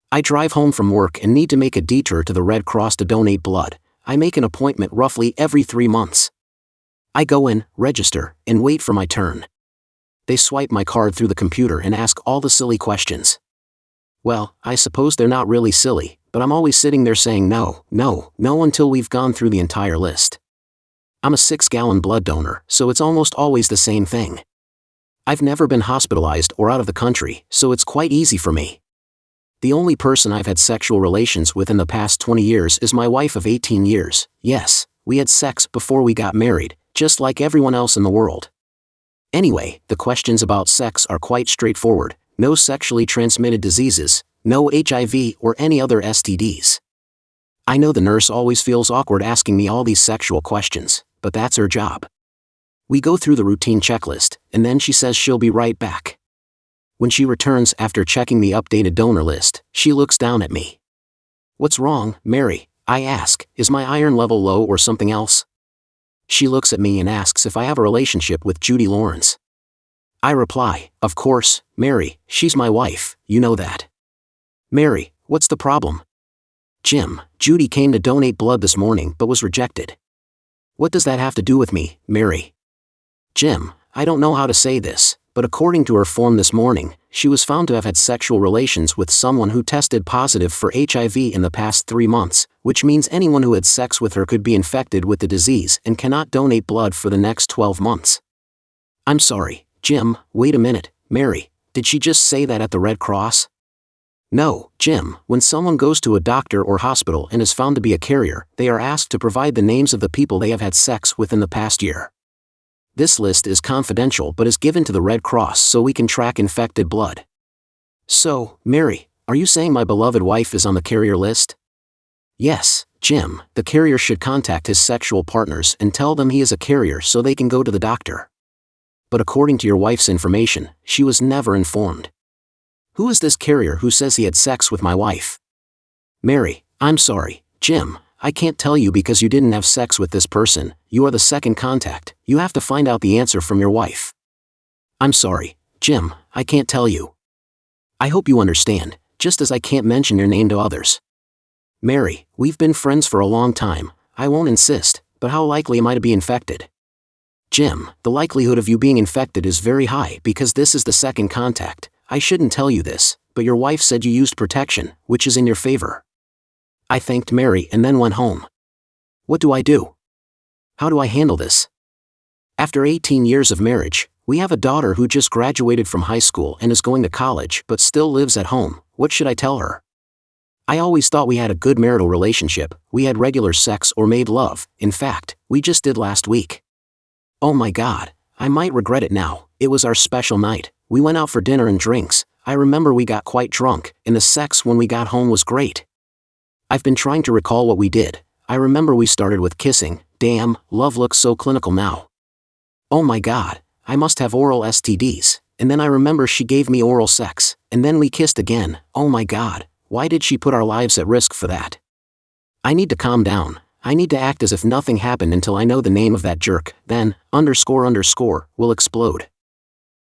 I drive home from work and need to make a detour to the Red Cross to donate blood. I make an appointment roughly every 3 months. I go in, register, and wait for my turn. They swipe my card through the computer and ask all the silly questions. Well, I suppose they're not really silly, but I'm always sitting there saying no, no, no until we've gone through the entire list. I'm a 6-gallon blood donor, so it's almost always the same thing. I've never been hospitalized or out of the country, so it's quite easy for me. The only person I've had sexual relations with in the past 20 years is my wife of 18 years. Yes, we had sex before we got married, just like everyone else in the world. Anyway, the questions about sex are quite straightforward. No sexually transmitted diseases, no HIV or any other STDs. I know the nurse always feels awkward asking me all these sexual questions, but that's her job. We go through the routine checklist, and then she says she'll be right back. When she returns after checking the updated donor list, she looks down at me. "What's wrong, Mary?" I ask. "Is my iron level low or something else?" She looks at me and asks if I have a relationship with Judy Lawrence. I reply, "Of course, Mary, she's my wife, you know that." "Mary, what's the problem?" "Jim, Judy came to donate blood this morning but was rejected." "What does that have to do with me, Mary?" "Jim, I don't know how to say this, but according to her form this morning, she was found to have had sexual relations with someone who tested positive for HIV in the past 3 months, which means anyone who had sex with her could be infected with the disease and cannot donate blood for the next 12 months. I'm sorry, Jim, wait a minute, Mary, did she just say that at the Red Cross? No, Jim, when someone goes to a doctor or hospital and is found to be a carrier, they are asked to provide the names of the people they have had sex with in the past year. This list is confidential but is given to the Red Cross so we can track infected blood. So, Mary, are you saying my beloved wife is on the carrier list? Yes, Jim, the carrier should contact his sexual partners and tell them he is a carrier so they can go to the doctor. But according to your wife's information, she was never informed. Who is this carrier who says he had sex with my wife? Mary, I'm sorry, Jim, I can't tell you because you didn't have sex with this person, you are the second contact, you have to find out the answer from your wife. I'm sorry, Jim, I can't tell you. I hope you understand, just as I can't mention your name to others. Mary, we've been friends for a long time, I won't insist, but how likely am I to be infected? Jim, the likelihood of you being infected is very high because this is the second contact. I shouldn't tell you this, but your wife said you used protection, which is in your favor. I thanked Mary and then went home. What do I do? How do I handle this? After 18 years of marriage, we have a daughter who just graduated from high school and is going to college but still lives at home. What should I tell her? I always thought we had a good marital relationship, we had regular sex or made love, in fact, we just did last week. Oh my God, I might regret it now, it was our special night, we went out for dinner and drinks, I remember we got quite drunk, and the sex when we got home was great. I've been trying to recall what we did, I remember we started with kissing, damn, love looks so clinical now. Oh my God, I must have oral STDs, and then I remember she gave me oral sex, and then we kissed again, oh my God, why did she put our lives at risk for that? I need to calm down, I need to act as if nothing happened until I know the name of that jerk, then, will explode.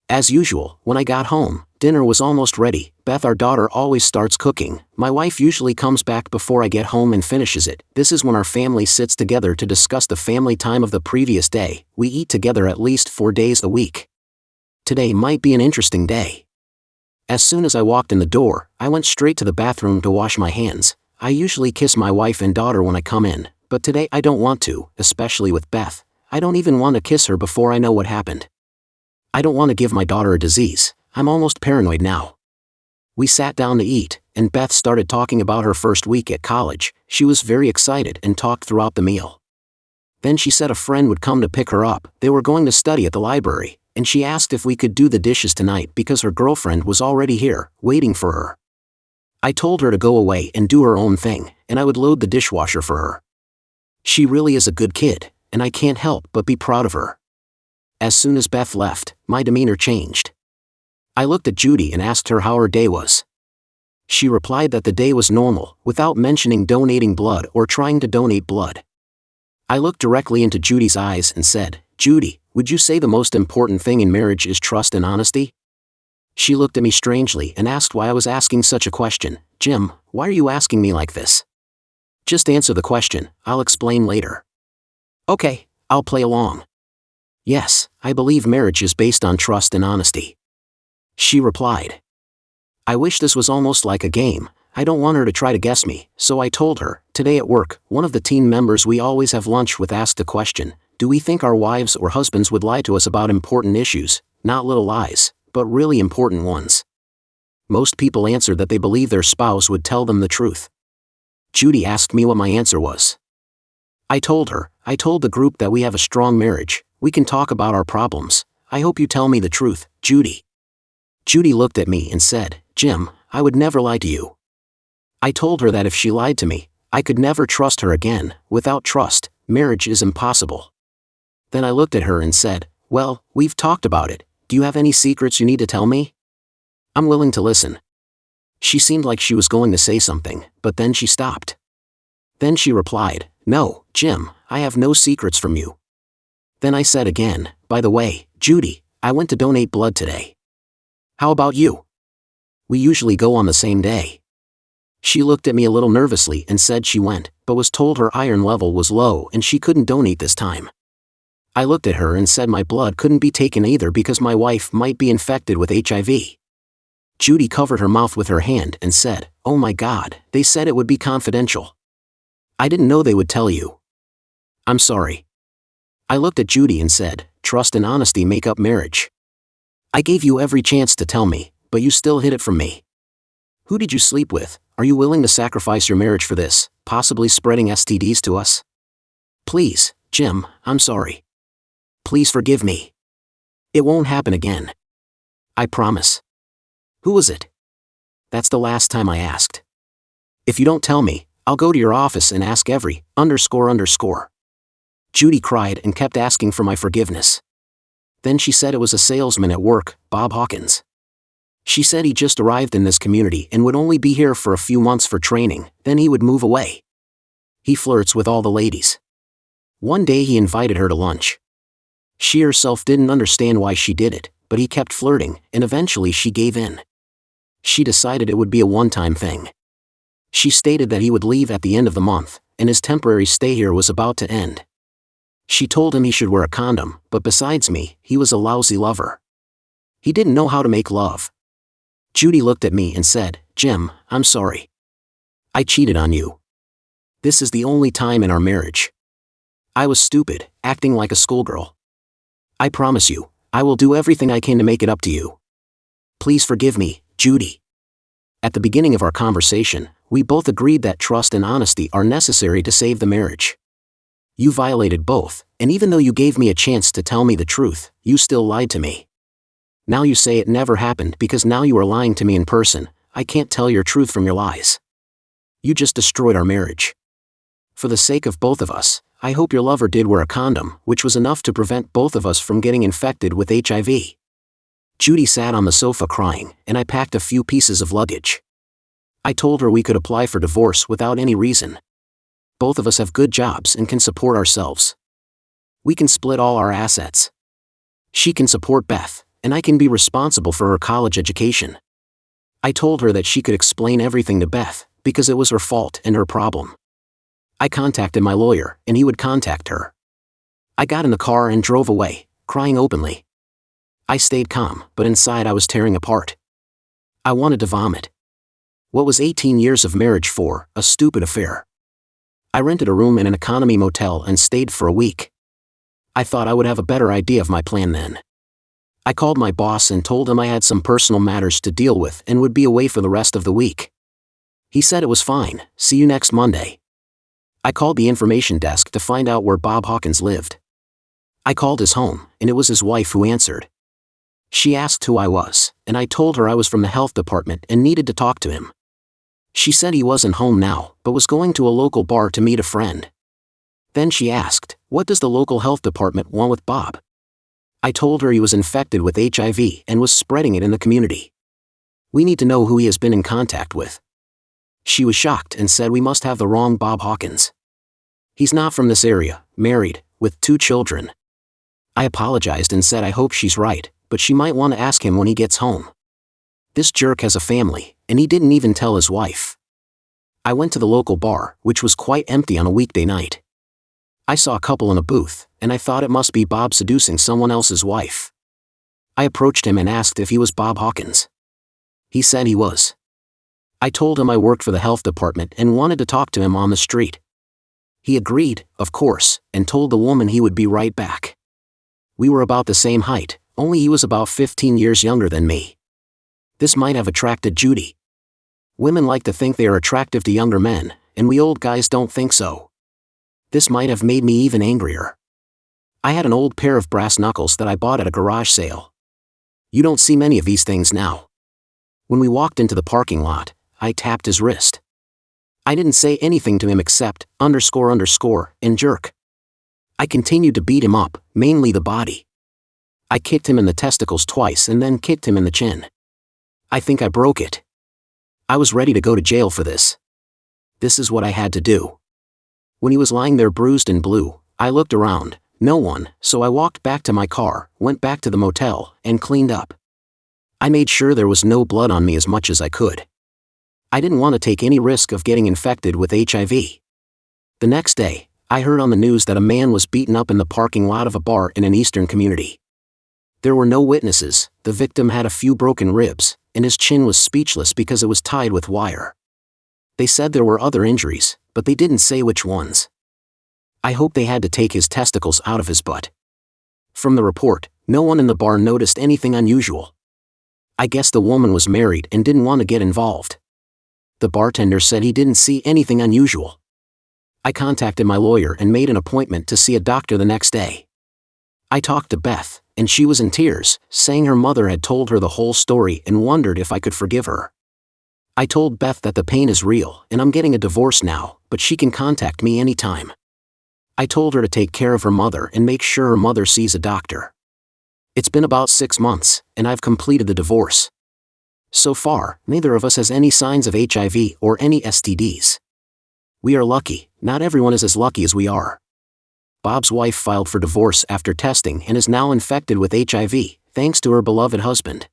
As usual, when I got home, dinner was almost ready. Beth, our daughter, always starts cooking. My wife usually comes back before I get home and finishes it. This is when our family sits together to discuss the family time of the previous day. We eat together at least 4 days a week. Today might be an interesting day. As soon as I walked in the door, I went straight to the bathroom to wash my hands. I usually kiss my wife and daughter when I come in, but today I don't want to, especially with Beth. I don't even want to kiss her before I know what happened. I don't want to give my daughter a disease. I'm almost paranoid now. We sat down to eat, and Beth started talking about her first week at college. She was very excited and talked throughout the meal. Then she said a friend would come to pick her up. They were going to study at the library, and she asked if we could do the dishes tonight because her girlfriend was already here, waiting for her. I told her to go away and do her own thing, and I would load the dishwasher for her. She really is a good kid, and I can't help but be proud of her. As soon as Beth left, my demeanor changed. I looked at Judy and asked her how her day was. She replied that the day was normal, without mentioning donating blood or trying to donate blood. I looked directly into Judy's eyes and said, "Judy, would you say the most important thing in marriage is trust and honesty?" She looked at me strangely and asked why I was asking such a question. Jim, why are you asking me like this? Just answer the question, I'll explain later. Okay, I'll play along. Yes, I believe marriage is based on trust and honesty. She replied. I wish this was almost like a game. I don't want her to try to guess me, so I told her. Today at work, one of the team members we always have lunch with asked a question. Do we think our wives or husbands would lie to us about important issues? Not little lies, but really important ones. Most people answered that they believe their spouse would tell them the truth. Judy asked me what my answer was. I told the group that we have a strong marriage. We can talk about our problems. I hope you tell me the truth, Judy. Judy looked at me and said, Jim, I would never lie to you. I told her that if she lied to me, I could never trust her again. Without trust, marriage is impossible. Then I looked at her and said, well, we've talked about it. Do you have any secrets you need to tell me? I'm willing to listen. She seemed like she was going to say something, but then she stopped. Then she replied, no, Jim, I have no secrets from you. Then I said again, by the way, Judy, I went to donate blood today. How about you? We usually go on the same day. She looked at me a little nervously and said she went, but was told her iron level was low and she couldn't donate this time. I looked at her and said my blood couldn't be taken either because my wife might be infected with HIV. Judy covered her mouth with her hand and said, oh my God, they said it would be confidential. I didn't know they would tell you. I'm sorry. I looked at Judy and said, trust and honesty make up marriage. I gave you every chance to tell me, but you still hid it from me. Who did you sleep with? Are you willing to sacrifice your marriage for this, possibly spreading STDs to us? Please, Jim, I'm sorry. Please forgive me. It won't happen again. I promise. Who was it? That's the last time I asked. If you don't tell me, I'll go to your office and ask every __. Judy cried and kept asking for my forgiveness. Then she said it was a salesman at work, Bob Hawkins. She said he just arrived in this community and would only be here for a few months for training, then he would move away. He flirts with all the ladies. One day he invited her to lunch. She herself didn't understand why she did it, but he kept flirting, and eventually she gave in. She decided it would be a one-time thing. She stated that he would leave at the end of the month, and his temporary stay here was about to end. She told him he should wear a condom, but besides me, he was a lousy lover. He didn't know how to make love. Judy looked at me and said, Jim, I'm sorry. I cheated on you. This is the only time in our marriage. I was stupid, acting like a schoolgirl. I promise you, I will do everything I can to make it up to you. Please forgive me, Judy. At the beginning of our conversation, we both agreed that trust and honesty are necessary to save the marriage. You violated both, and even though you gave me a chance to tell me the truth, you still lied to me. Now you say it never happened because now you are lying to me in person. I can't tell your truth from your lies. You just destroyed our marriage. For the sake of both of us, I hope your lover did wear a condom, which was enough to prevent both of us from getting infected with HIV. Judy sat on the sofa crying, and I packed a few pieces of luggage. I told her we could apply for divorce without any reason. Both of us have good jobs and can support ourselves. We can split all our assets. She can support Beth, and I can be responsible for her college education. I told her that she could explain everything to Beth, because it was her fault and her problem. I contacted my lawyer, and he would contact her. I got in the car and drove away, crying openly. I stayed calm, but inside I was tearing apart. I wanted to vomit. What was 18 years of marriage for? A stupid affair. I rented a room in an economy motel and stayed for a week. I thought I would have a better idea of my plan then. I called my boss and told him I had some personal matters to deal with and would be away for the rest of the week. He said it was fine, see you next Monday. I called the information desk to find out where Bob Hawkins lived. I called his home, and it was his wife who answered. She asked who I was, and I told her I was from the health department and needed to talk to him. She said he wasn't home now, but was going to a local bar to meet a friend. Then she asked, what does the local health department want with Bob? I told her he was infected with HIV and was spreading it in the community. We need to know who he has been in contact with. She was shocked and said we must have the wrong Bob Hawkins. He's not from this area, married, with 2 children. I apologized and said I hope she's right, but she might want to ask him when he gets home. This jerk has a family, and he didn't even tell his wife. I went to the local bar, which was quite empty on a weekday night. I saw a couple in a booth, and I thought it must be Bob seducing someone else's wife. I approached him and asked if he was Bob Hawkins. He said he was. I told him I worked for the health department and wanted to talk to him on the street. He agreed, of course, and told the woman he would be right back. We were about the same height, only he was about 15 years younger than me. This might have attracted Judy. Women like to think they are attractive to younger men, and we old guys don't think so. This might have made me even angrier. I had an old pair of brass knuckles that I bought at a garage sale. You don't see many of these things now. When we walked into the parking lot, I tapped his wrist. I didn't say anything to him except, __, and jerk. I continued to beat him up, mainly the body. I kicked him in the testicles twice and then kicked him in the chin. I think I broke it. I was ready to go to jail for this. This is what I had to do. When he was lying there bruised and blue, I looked around, no one, so I walked back to my car, went back to the motel, and cleaned up. I made sure there was no blood on me as much as I could. I didn't want to take any risk of getting infected with HIV. The next day, I heard on the news that a man was beaten up in the parking lot of a bar in an eastern community. There were no witnesses, the victim had a few broken ribs, and his chin was speechless because it was tied with wire. They said there were other injuries, but they didn't say which ones. I hope they had to take his testicles out of his butt. From the report, no one in the bar noticed anything unusual. I guess the woman was married and didn't want to get involved. The bartender said he didn't see anything unusual. I contacted my lawyer and made an appointment to see a doctor the next day. I talked to Beth, and she was in tears, saying her mother had told her the whole story and wondered if I could forgive her. I told Beth that the pain is real and I'm getting a divorce now, but she can contact me anytime. I told her to take care of her mother and make sure her mother sees a doctor. It's been about 6 months, and I've completed the divorce. So far, neither of us has any signs of HIV or any STDs. We are lucky, not everyone is as lucky as we are. Bob's wife filed for divorce after testing and is now infected with HIV, thanks to her beloved husband.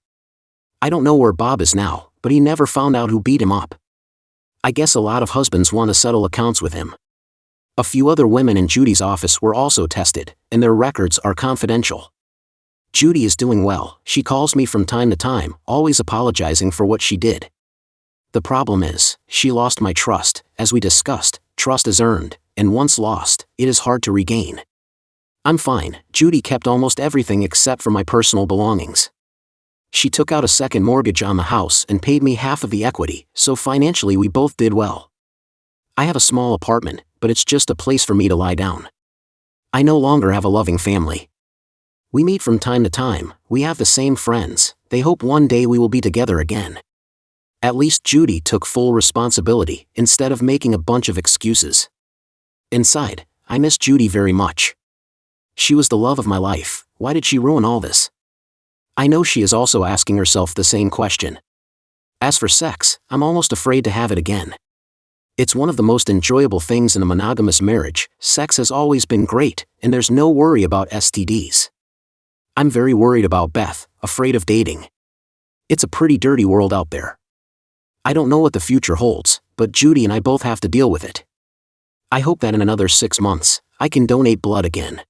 I don't know where Bob is now, but he never found out who beat him up. I guess a lot of husbands want to settle accounts with him. A few other women in Judy's office were also tested, and their records are confidential. Judy is doing well, she calls me from time to time, always apologizing for what she did. The problem is, she lost my trust, as we discussed, trust is earned, and once lost, it is hard to regain. I'm fine, Judy kept almost everything except for my personal belongings. She took out a second mortgage on the house and paid me half of the equity, so financially we both did well. I have a small apartment, but it's just a place for me to lie down. I no longer have a loving family. We meet from time to time, we have the same friends, they hope one day we will be together again. At least Judy took full responsibility, instead of making a bunch of excuses. Inside, I miss Judy very much. She was the love of my life, why did she ruin all this? I know she is also asking herself the same question. As for sex, I'm almost afraid to have it again. It's one of the most enjoyable things in a monogamous marriage, sex has always been great, and there's no worry about STDs. I'm very worried about Beth, afraid of dating. It's a pretty dirty world out there. I don't know what the future holds, but Judy and I both have to deal with it. I hope that in another 6 months, I can donate blood again.